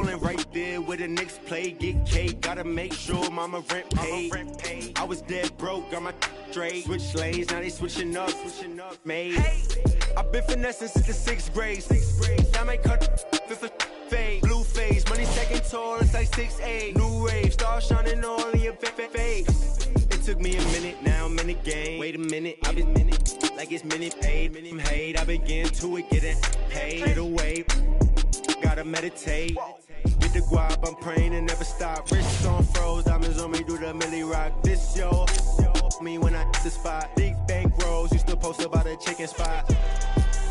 ballin' right there where the Knicks play. Get cake, gotta make sure mama rent paid. I was dead broke, got my straight. Switch lanes, now they switching up, made. I've been finessing since the 6th grade. I might cut fade. Blue face, money second tall, it's like 6'8". New rave, star shining all in your face. It took me a minute, now I'm in the game. Wait a minute, I've been like it's minute paid. Hate, I been getting to it, getting paid. Get away, gotta meditate. Get the guap, I'm praying and never stop. Wrists on froze, diamonds on me, do the milli rock. This yo, me when I hit the spot. Big bank rolls, used to post about a chicken spot.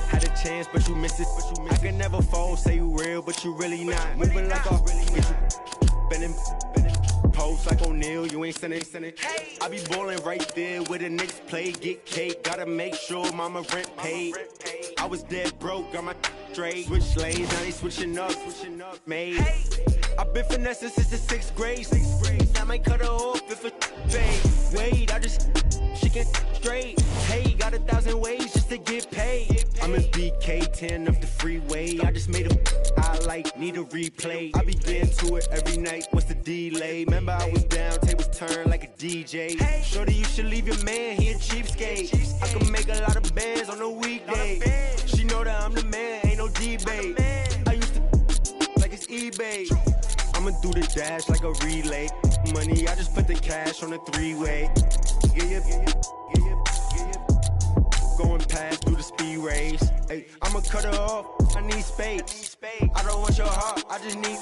Had a chance, but you missed it. I can never fold, say you real, but you really not. Moving like a get you bending. Post like O'Neal, you ain't sending. I be ballin' right there where the Knicks play. Get cake, gotta make sure mama rent paid. I was dead broke, got my straight. Switch lanes, now they switching up, made. I've been finessing since the 6th grade. I might cut her off if it fade. Wait, she can straight. Hey, got 1,000 ways just to get paid. I'm in BK 10 off the freeway. I just made a highlight, need a replay. I be getting to it every night. What's the delay? Remember I was down, tables turned like a DJ. Shorty, you should leave your man, he a cheapskate. I can make a lot of bands on a weekday. She know that I'm the man, ain't no debate. I used to like it's eBay. I'ma do the dash like a relay. Money, I just put the cash on a 3-way. Going past through the speed race. Hey, I'ma cut her off. I need space. I don't want your heart. I just need.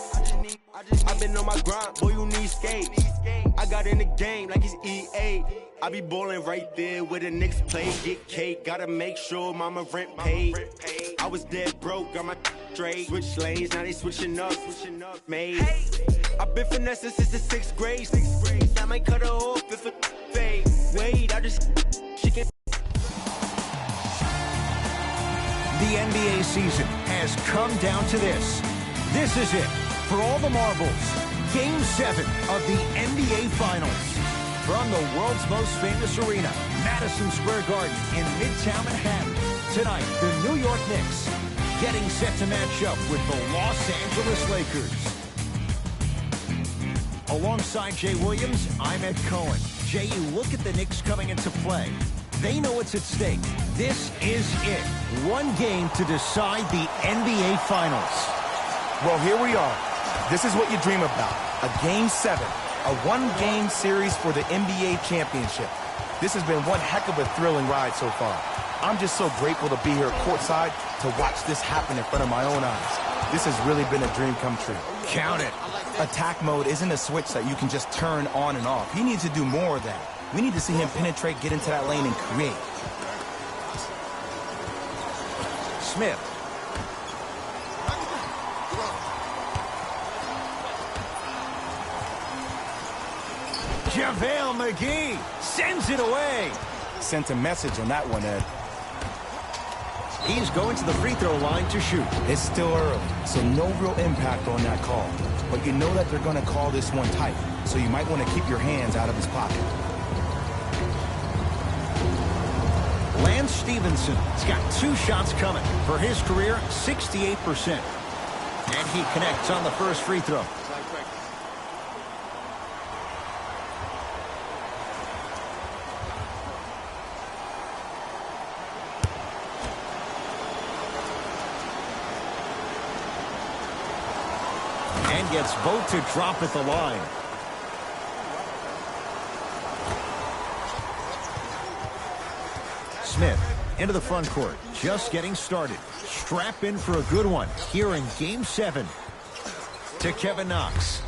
I've been on my grind, boy. You need skate. I got in the game like it's EA. I be ballin' right there where the Knicks play. Get cake, gotta make sure mama rent paid. I was dead broke, got my straight. Switch lanes, now they switching up, made. I've been finessing since the 6th grade. I might cut her off if it fade. Wait, she can. The NBA season has come down to this. This is it for all the marbles. Game 7 of the NBA Finals. From the world's most famous arena, Madison Square Garden in Midtown Manhattan. Tonight, the New York Knicks getting set to match up with the Los Angeles Lakers. Alongside Jay Williams, I'm Ed Cohen. Jay, you look at the Knicks coming into play. They know what's at stake. This is it. One game to decide the NBA Finals. Well, here we are. This is what you dream about. A Game 7. A one-game series for the NBA championship. This has been one heck of a thrilling ride so far. I'm just so grateful to be here courtside to watch this happen in front of my own eyes. This has really been a dream come true. Count it. Attack mode isn't a switch that you can just turn on and off. He needs to do more of that. We need to see him penetrate, get into that lane, and create. Smith. JaVale McGee sends it away. Sent a message on that one, Ed. He's going to the free throw line to shoot. It's still early, so no real impact on that call. But you know that they're going to call this one tight, so you might want to keep your hands out of his pocket. Lance Stevenson's got 2 shots coming. For his career, 68%. And he connects on the first free throw. And gets both to drop at the line. Smith into the front court, just getting started. Strap in for a good one here in Game 7. To Kevin Knox.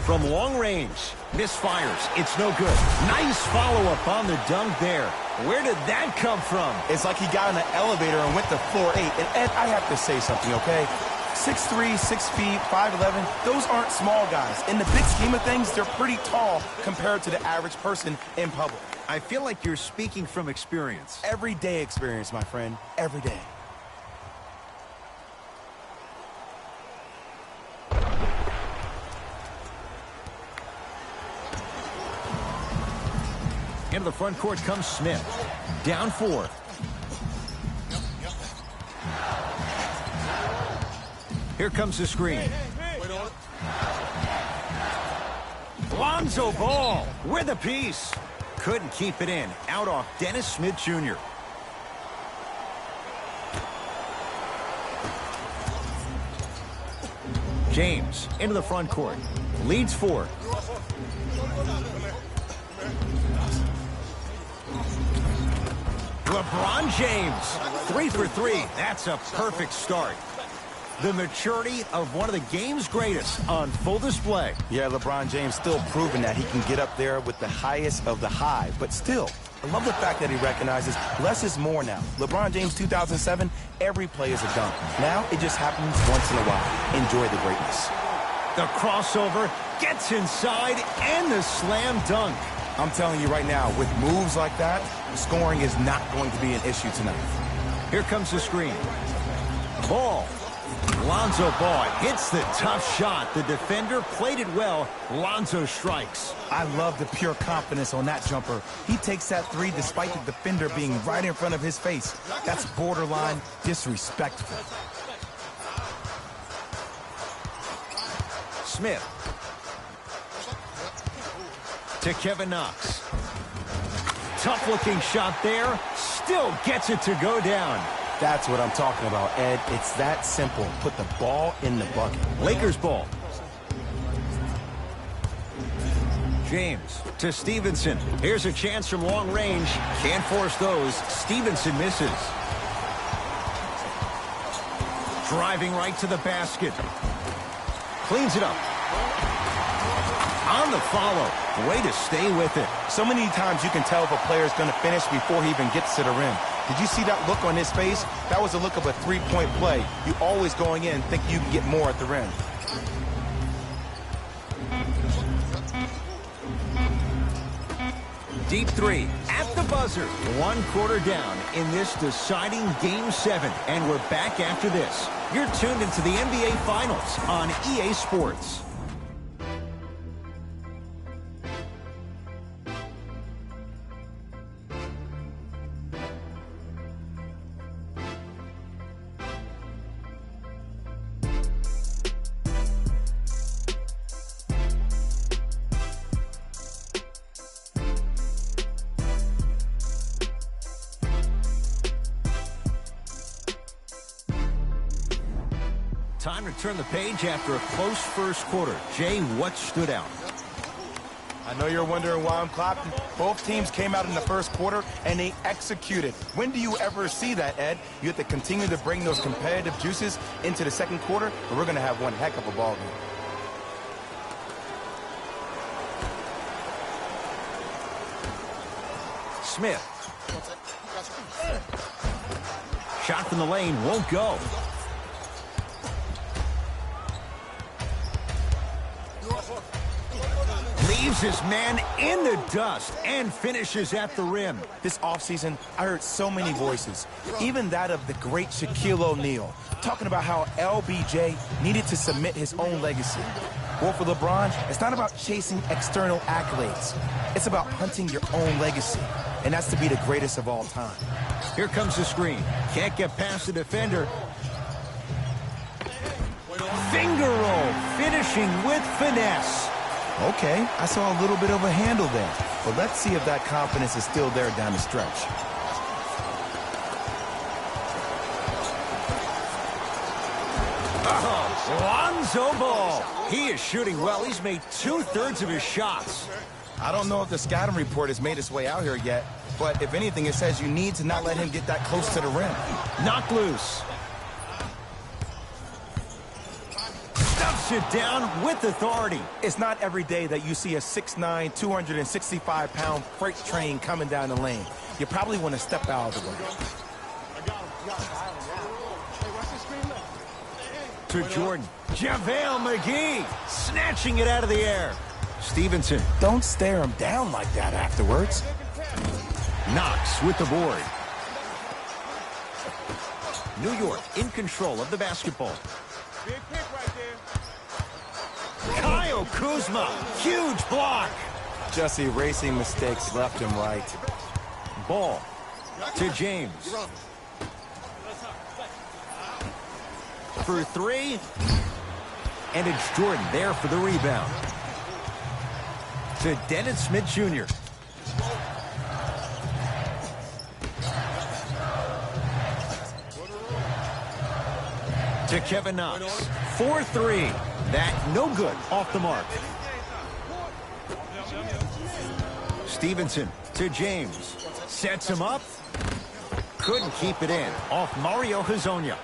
From long range, misfires. It's no good. Nice follow-up on the dunk there. Where did that come from? It's like he got in an elevator and went to floor 8. And Ed, I have to say something, okay? 6'3", 6 feet, 5'11", those aren't small guys. In the big scheme of things, they're pretty tall compared to the average person in public. I feel like you're speaking from experience. Everyday experience, my friend. Every day. Into the front court comes Smith. Down 4. Here comes the screen. Lonzo Ball with a piece. Couldn't keep it in. Out off Dennis Smith Jr. James into the front court. Leads 4. LeBron James. 3 for 3. That's a perfect start. The maturity of one of the game's greatest on full display. Yeah, LeBron James still proving that he can get up there with the highest of the high. But still, I love the fact that he recognizes less is more now. LeBron James 2007, every play is a dunk. Now it just happens once in a while. Enjoy the greatness. The crossover gets inside and the slam dunk. I'm telling you right now, with moves like that, scoring is not going to be an issue tonight. Here comes the screen. Ball. Lonzo Ball hits the tough shot. The defender played it well. Lonzo strikes. I love the pure confidence on that jumper. He takes that 3 despite the defender being right in front of his face. That's borderline disrespectful. Smith. To Kevin Knox. Tough-looking shot there. Still gets it to go down. That's what I'm talking about, Ed. It's that simple. Put the ball in the bucket. Lakers ball. James to Stevenson. Here's a chance from long range. Can't force those. Stevenson misses. Driving right to the basket. Cleans it up. On the follow. Way to stay with it. So many times you can tell if a player is going to finish before he even gets to the rim. Did you see that look on his face? That was the look of a three-point play. You always going in think you can get more at the rim. Deep 3 at the buzzer. 1 quarter down in this deciding Game 7. And we're back after this. You're tuned into the NBA Finals on EA Sports. Time to turn the page after a close first quarter. Jay, what stood out? I know you're wondering why I'm clapping. Both teams came out in the first quarter, and they executed. When do you ever see that, Ed? You have to continue to bring those competitive juices into the second quarter, or we're going to have one heck of a ball game. Smith. Shot from the lane won't go. Leaves his man in the dust and finishes at the rim. This offseason, I heard so many voices, even that of the great Shaquille O'Neal, talking about how LBJ needed to submit his own legacy. Well, for LeBron, it's not about chasing external accolades. It's about hunting your own legacy, and that's to be the greatest of all time. Here comes the screen. Can't get past the defender. Finger roll, finishing with finesse. Okay, I saw a little bit of a handle there, but let's see if that confidence is still there down the stretch. Lonzo Ball. He is shooting well. He's made 2/3 of his shots. I don't know if the scouting report has made its way out here yet, but if anything, it says you need to not let him get that close to the rim. Knocked loose. Stuffs it down with authority. It's not every day that you see a 6'9", 265-pound freight train coming down the lane. You probably want to step out of the way. To Jordan. JaVale McGee snatching it out of the air. Stevenson. Don't stare him down like that afterwards. Knox with the board. New York in control of the basketball. Big pick right there. Kyle Kuzma. Huge block. Just erasing mistakes left and right. Ball to James. for three. And it's Jordan there for the rebound. To Dennis Smith Jr. To Kevin Knox. 4-3. That no good off the mark. Stevenson to James. Sets him up. Couldn't keep it in. Off Mario Hezonja.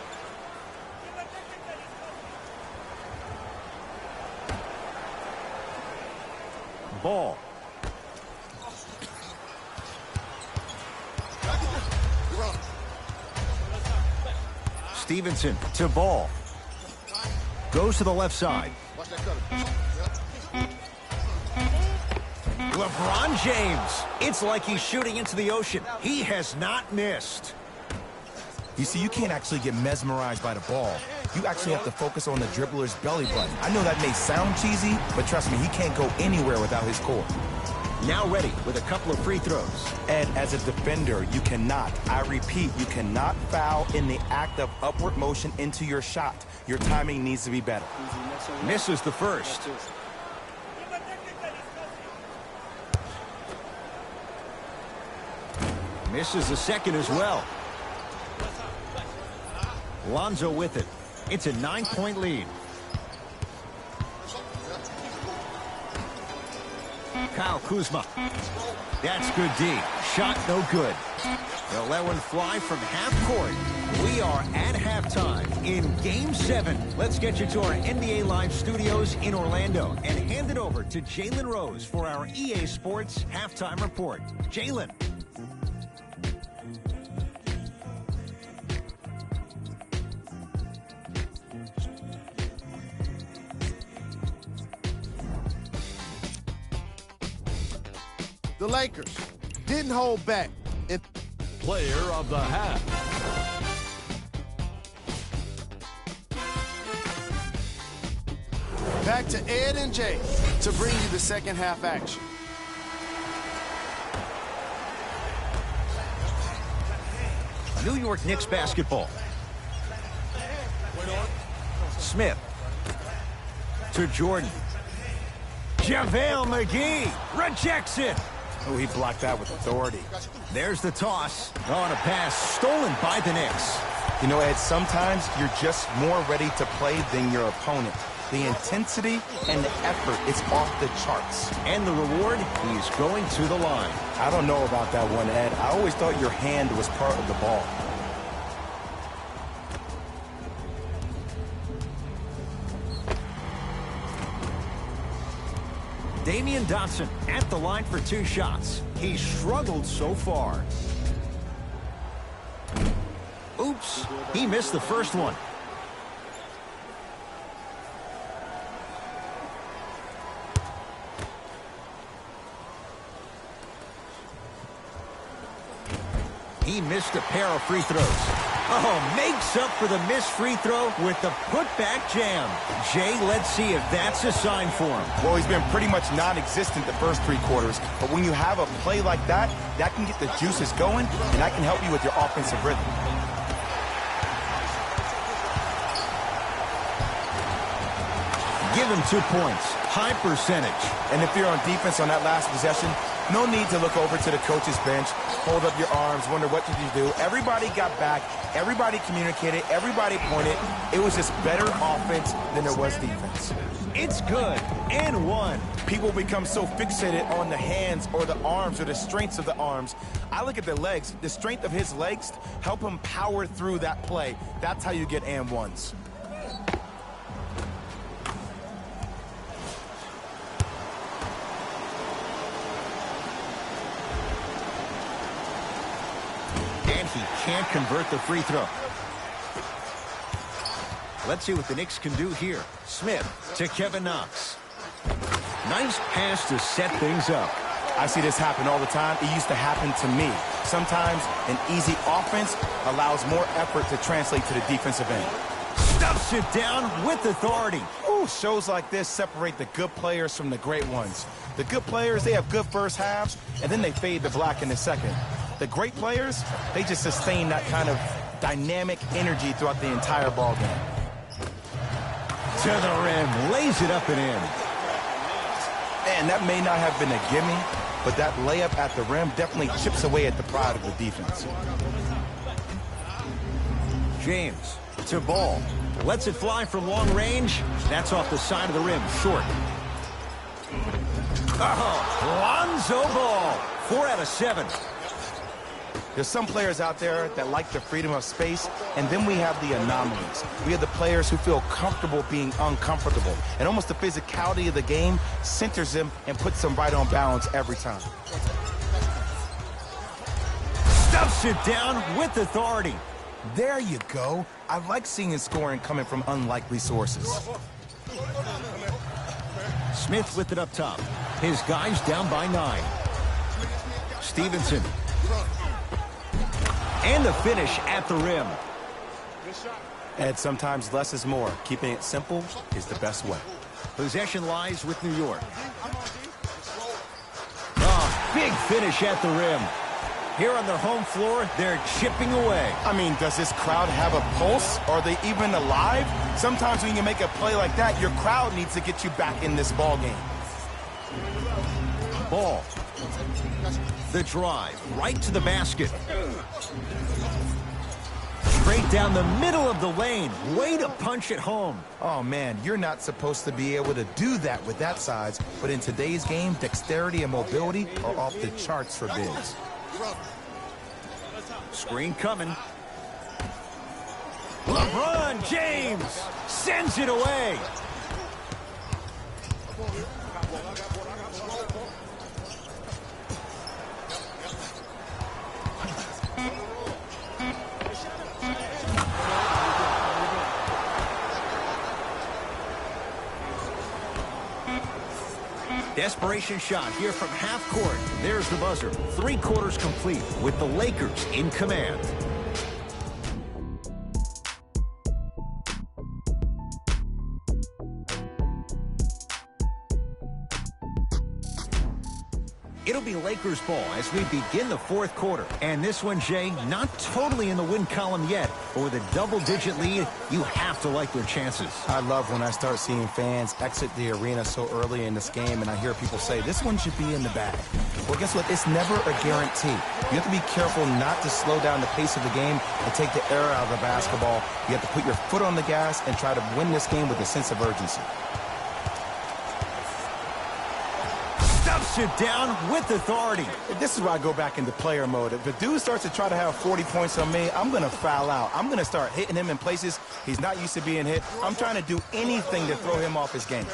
Ball. Stevenson to Ball. Goes to the left side. LeBron James. It's like he's shooting into the ocean. He has not missed. You see, you can't actually get mesmerized by the ball. You actually have to focus on the dribbler's belly button. I know that may sound cheesy, but trust me, he can't go anywhere without his core. Now ready with a couple of free throws. And as a defender, you cannot, I repeat, you cannot foul in the act of upward motion into your shot. Your timing needs to be better. Misses the first. Misses the second as well. Lonzo with it. It's a 9-point lead. Kyle Kuzma. That's good D. Shot no good. They'll let one fly from half court. We are at halftime in Game 7. Let's get you to our NBA Live studios in Orlando and hand it over to Jalen Rose for our EA Sports Halftime Report. Jalen. The Lakers didn't hold back. Player of the half. Back to Ed and Jay to bring you the second half action. New York Knicks basketball. Smith. To Jordan. JaVale McGee rejects it. Oh, he blocked that with authority. There's the toss. On a pass stolen by the Knicks. You know, Ed, sometimes you're just more ready to play than your opponent. The intensity and the effort is off the charts. And the reward, he's going to the line. I don't know about that one, Ed. I always thought your hand was part of the ball. Damian Dotson at the line for 2 shots. He's struggled so far. Oops, he missed the first one. He missed a pair of free throws. Oh, makes up for the missed free throw with the putback jam. Jay, let's see if that's a sign for him. Well, he's been pretty much non-existent the first 3 quarters. But when you have a play like that, that can get the juices going, and that can help you with your offensive rhythm. Give him 2 points. High percentage. And if you're on defense on that last possession, no need to look over to the coach's bench, hold up your arms, wonder what did you do. Everybody got back. Everybody communicated. Everybody pointed. It was just better offense than there was defense. It's good. And 1. People become so fixated on the hands or the arms or the strengths of the arms. I look at the legs. The strength of his legs help him power through that play. That's how you get and ones. He can't convert the free throw. Let's see what the Knicks can do here. Smith to Kevin Knox. Nice pass to set things up. I see this happen all the time. It used to happen to me. Sometimes an easy offense allows more effort to translate to the defensive end. Stuffs it down with authority. Ooh, shows like this separate the good players from the great ones. The good players, they have good first halves, and then they fade to black in the second. The great players, they just sustain that kind of dynamic energy throughout the entire ball game. To the rim, lays it up and in. And that may not have been a gimme, but that layup at the rim definitely chips away at the pride of the defense. James to Ball. Lets it fly from long range. That's off the side of the rim, short. Oh, Lonzo Ball. 4 out of 7. There's some players out there that like the freedom of space, and then we have the anomalies. We have the players who feel comfortable being uncomfortable, and almost the physicality of the game centers them and puts them right on balance every time. Stuffs it down with authority. There you go. I like seeing scoring coming from unlikely sources. Smith with it up top. His guys down by 9. Stevenson. And the finish at the rim. And sometimes less is more. Keeping it simple is the best way. Possession lies with New York. Oh, big finish at the rim. Here on their home floor, they're chipping away. I mean, does this crowd have a pulse? Are they even alive? Sometimes when you make a play like that, your crowd needs to get you back in this ball game. Ball. The drive, right to the basket. Straight down the middle of the lane. Way to punch it home. Oh, man, you're not supposed to be able to do that with that size, but in today's game, dexterity and mobility are off the charts for bigs. Screen coming. LeBron James sends it away. Desperation shot here from half court. There's the buzzer. 3 quarters complete with the Lakers in command. It'll be Lakers ball as we begin the 4th quarter. And this one, Jay, not totally in the win column yet, but with a double-digit lead, you have to like their chances. I love when I start seeing fans exit the arena so early in this game, and I hear people say, this one should be in the bag. Well, guess what? It's never a guarantee. You have to be careful not to slow down the pace of the game and take the air out of the basketball. You have to put your foot on the gas and try to win this game with a sense of urgency. Stuffs it down with authority. This is where I go back into player mode. If the dude starts to try to have 40 points on me, I'm going to foul out. I'm going to start hitting him in places he's not used to being hit. I'm trying to do anything to throw him off his game.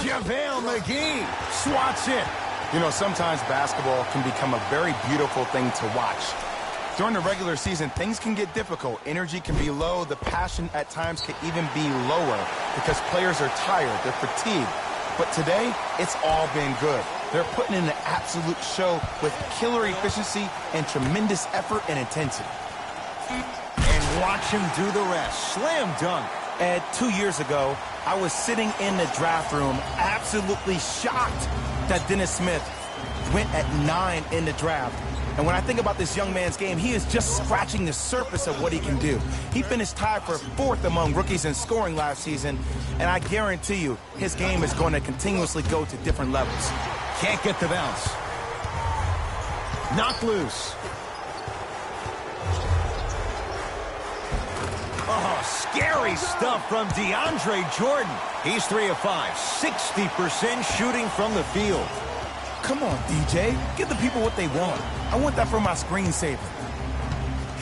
JaVale McGee swats it. You know, sometimes basketball can become a very beautiful thing to watch. During the regular season, things can get difficult. Energy can be low. The passion at times can even be lower because players are tired. They're fatigued. But today, it's all been good. They're putting in an absolute show with killer efficiency and tremendous effort and intensity. And watch him do the rest. Slam dunk. Ed, 2 years ago, I was sitting in the draft room absolutely shocked that Dennis Smith went at 9 in the draft. And when I think about this young man's game, he is just scratching the surface of what he can do. He finished tied for 4th among rookies in scoring last season, and I guarantee you his game is going to continuously go to different levels. Can't get the bounce. Knocked loose. Oh, scary stuff from DeAndre Jordan. He's 3 of 5, 60% shooting from the field. Come on, DJ. Give the people what they want. I want that for my screensaver.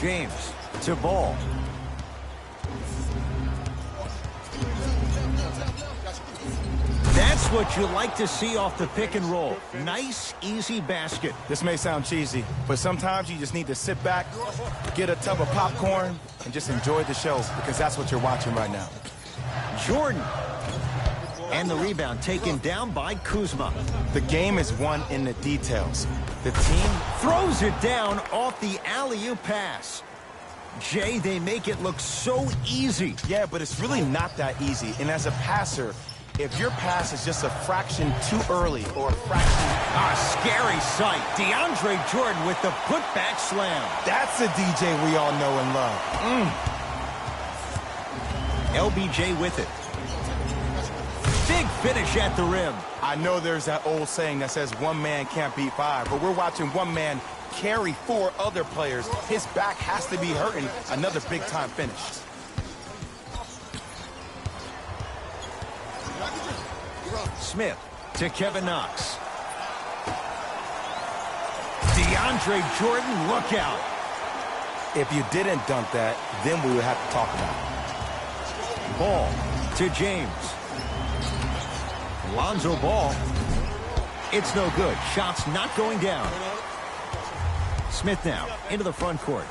James to Ball. That's what you like to see off the pick and roll. Nice, easy basket. This may sound cheesy, but sometimes you just need to sit back, get a tub of popcorn, and just enjoy the show because that's what you're watching right now. Jordan. And the rebound taken down by Kuzma. The game is won in the details. The team throws it down off the alley-oop pass. Jay, they make it look so easy. Yeah, but it's really not that easy. And as a passer, If your pass is just a fraction too early or a fraction... A scary sight. DeAndre Jordan with the putback slam. That's the DJ we all know and love. LBJ with it. Big finish at the rim. I know there's that old saying that says one man can't beat five, but we're watching one man carry four other players. His back has to be hurting. Another big-time finish. Smith to Kevin Knox. DeAndre Jordan, look out. If you didn't dunk that, then we would have to talk about it. Ball to James. Lonzo Ball. It's no good. Shots not going down. Smith now into the front court.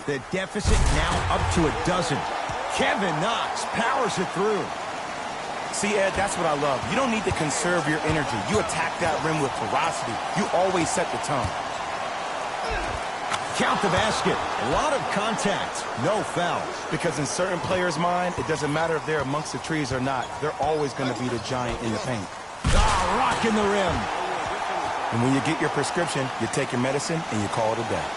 The deficit now up to a dozen. Kevin Knox powers it through. See, Ed, that's what I love. You don't need to conserve your energy. You attack that rim with ferocity. You always set the tone. Count the basket. A lot of contact. No foul. Because in certain players' mind, it doesn't matter if they're amongst the trees or not. They're always going to be the giant in the paint. Rocking the rim. And when you get your prescription, you take your medicine and you call it a day.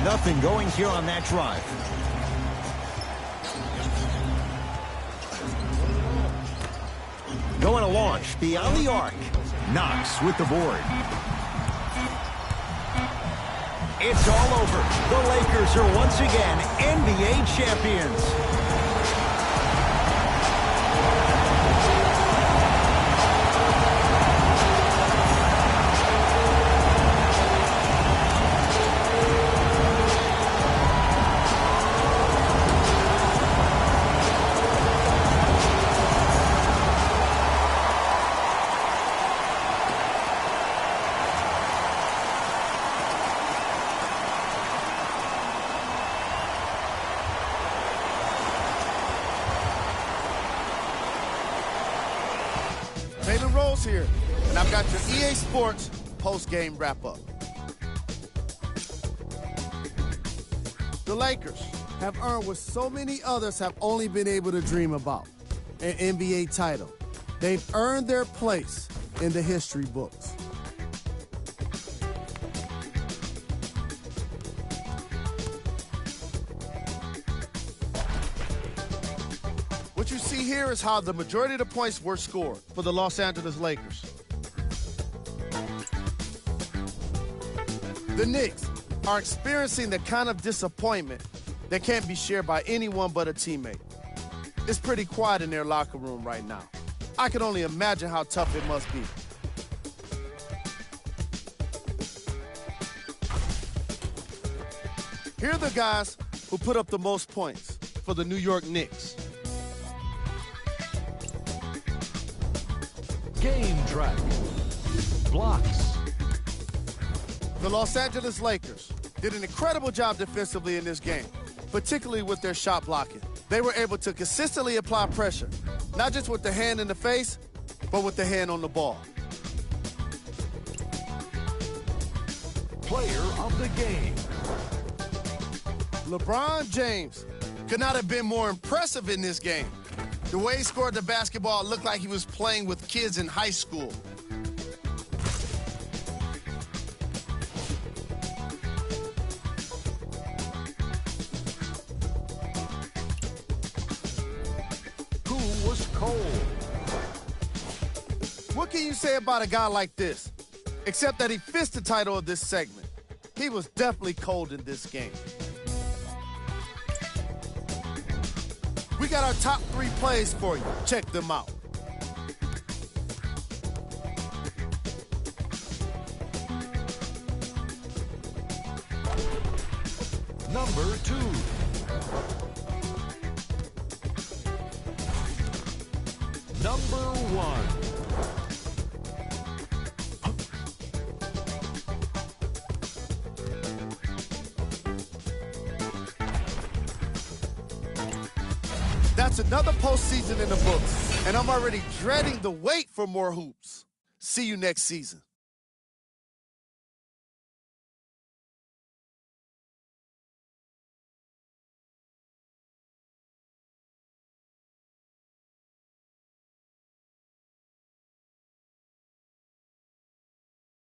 Nothing going here on that drive. Going to launch beyond the arc. Knox with the board. It's all over. The Lakers are once again NBA champions. Here, and I've got your EA Sports post-game wrap-up. The Lakers have earned what so many others have only been able to dream about, an NBA title. They've earned their place in the history books. What you see here is how the majority of the points were scored for the Los Angeles Lakers. The Knicks are experiencing the kind of disappointment that can't be shared by anyone but a teammate. It's pretty quiet in their locker room right now. I can only imagine how tough it must be. Here are the guys who put up the most points for the New York Knicks. Game track. Blocks. The Los Angeles Lakers did an incredible job defensively in this game, particularly with their shot blocking. They were able to consistently apply pressure, not just with the hand in the face, but with the hand on the ball. Player of the game. LeBron James could not have been more impressive in this game. The way he scored the basketball looked like he was playing with kids in high school. Who was cold? What can you say about a guy like this? Except that he fits the title of this segment. He was definitely cold in this game. We got our top 3 plays for you. Check them out. Number 2. Number 1. That's another postseason in the books, and I'm already dreading the wait for more hoops. See you next season.